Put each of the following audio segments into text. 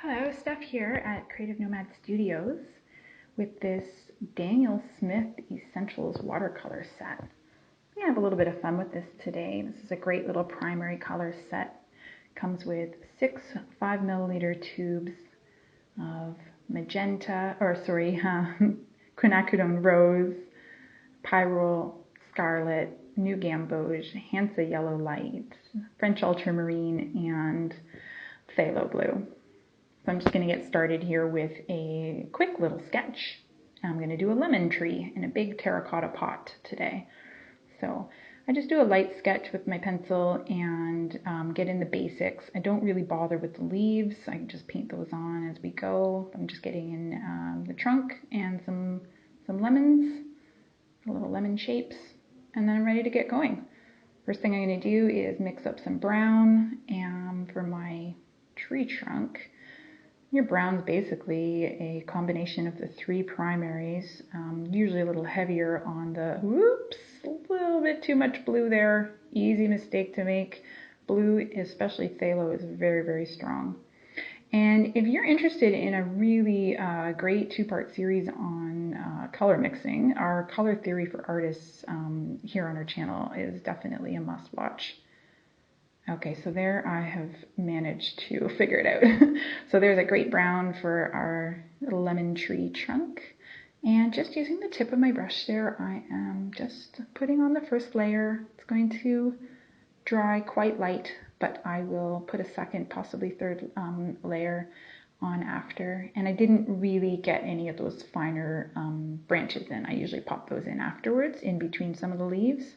Hello, Steph here at Creative Nomad Studios with this Daniel Smith Essentials watercolor set. I'm going to have a little bit of fun with this today. This is a great little primary color set. Comes with 6 5 milliliter tubes of quinacridone rose, pyrrole scarlet, new gamboge, Hansa yellow light, French ultramarine, and phthalo blue. So I'm just going to get started here with a quick little sketch. I'm going to do a lemon tree in a big terracotta pot today. So I just do a light sketch with my pencil and get in the basics. I don't really bother with the leaves. I can just paint those on as we go. I'm just getting in the trunk and some lemons, little lemon shapes, and then I'm ready to get going. First thing I'm going to do is mix up some brown for my tree trunk. Your brown's basically a combination of the 3 primaries, usually a little heavier on the, a little bit too much blue there. Easy mistake to make. Blue, especially phthalo, is very, very strong. And if you're interested in a really great 2-part series on color mixing, our color theory for artists here on our channel is definitely a must watch. Okay, so there I have managed to figure it out. So there's a great brown for our little lemon tree trunk. And just using the tip of my brush there, I am just putting on the first layer. It's going to dry quite light, but I will put a second, possibly third layer on after. And I didn't really get any of those finer branches in. I usually pop those in afterwards, in between some of the leaves.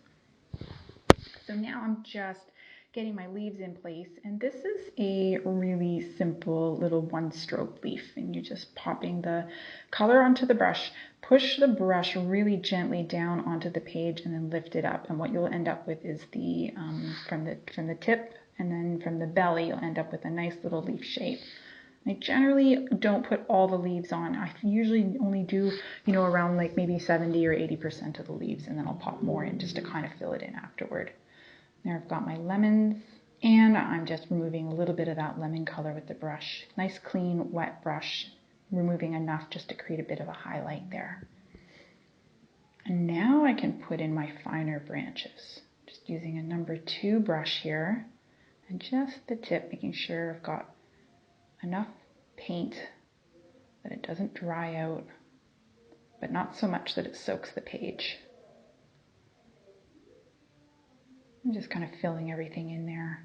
So now I'm just getting my leaves in place, and this is a really simple little 1-stroke leaf, and you're just popping the color onto the brush. Push the brush really gently down onto the page and then lift it up, and what you'll end up with is the from the tip and then from the belly you'll end up with a nice little leaf shape. I generally don't put all the leaves on. I usually only do, around like maybe 70 or 80% of the leaves, and then I'll pop more in just to kind of fill it in afterward. There I've got my lemons, and I'm just removing a little bit of that lemon color with the brush. Nice clean wet brush, removing enough just to create a bit of a highlight there. And now I can put in my finer branches. Just using a number 2 brush here, and just the tip, making sure I've got enough paint that it doesn't dry out, but not so much that it soaks the page. I'm just kind of filling everything in there.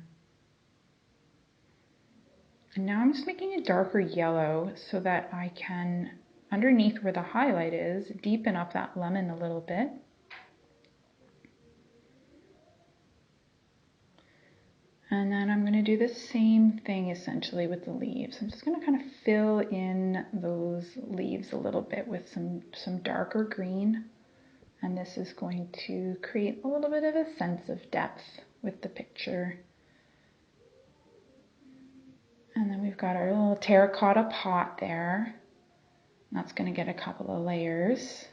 And now I'm just making a darker yellow so that I can, underneath where the highlight is, deepen up that lemon a little bit. And then I'm going to do the same thing essentially with the leaves. I'm just going to kind of fill in those leaves a little bit with some darker green. And this is going to create a little bit of a sense of depth with the picture. And then we've got our little terracotta pot there. That's going to get a couple of layers.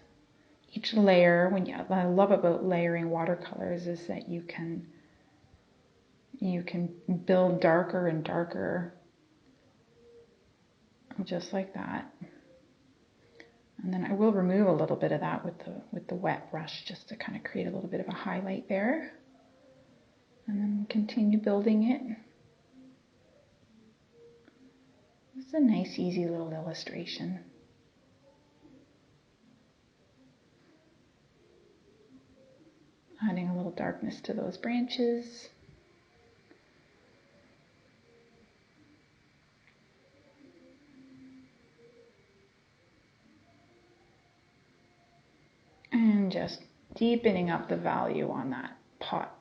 Each layer, what I love about layering watercolors is that you can build darker and darker, just like that. And then I will remove a little bit of that with the wet brush just to kind of create a little bit of a highlight there. And then continue building it. This is a nice, easy little illustration. Adding a little darkness to those branches. And just deepening up the value on that pot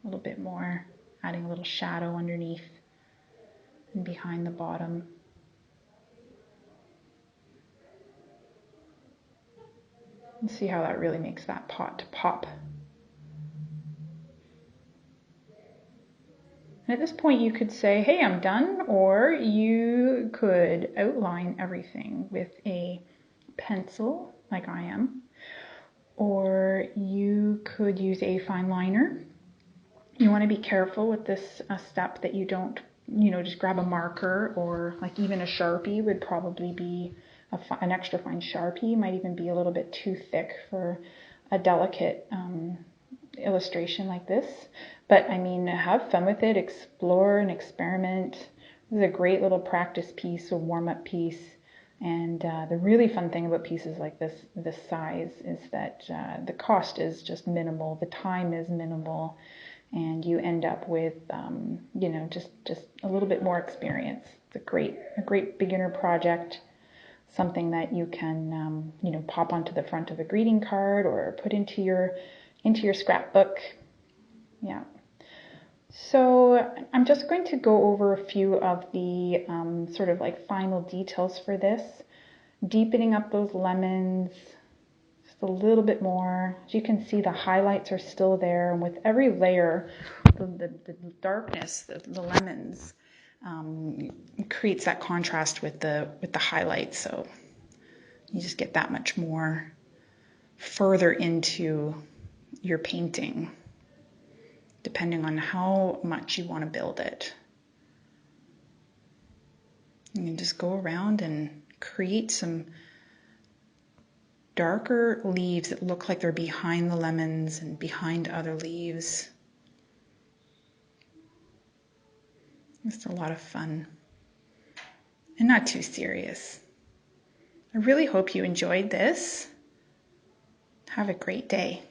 a little bit more, adding a little shadow underneath and behind the bottom. And see how that really makes that pot pop. And at this point you could say, hey, I'm done, or you could outline everything with a pencil like I am. Or you could use a fine liner. You want to be careful with this step that you don't just grab a marker, or like even a Sharpie would probably be an extra fine Sharpie, might even be a little bit too thick for a delicate illustration like this. But I mean, have fun with it, explore and experiment. This is a great little practice piece, a warm-up piece. And the really fun thing about pieces like this size, is that the cost is just minimal, the time is minimal, and you end up with just a little bit more experience. It's a great beginner project, something that you can pop onto the front of a greeting card or put into your scrapbook. Yeah. So I'm just going to go over a few of the sort of like final details for this. Deepening up those lemons just a little bit more. As you can see, the highlights are still there, and with every layer, the darkness, the lemons, creates that contrast with the highlights. So you just get that much more further into your painting, depending on how much you want to build it. You can just go around and create some darker leaves that look like they're behind the lemons and behind other leaves. It's a lot of fun and not too serious. I really hope you enjoyed this. Have a great day.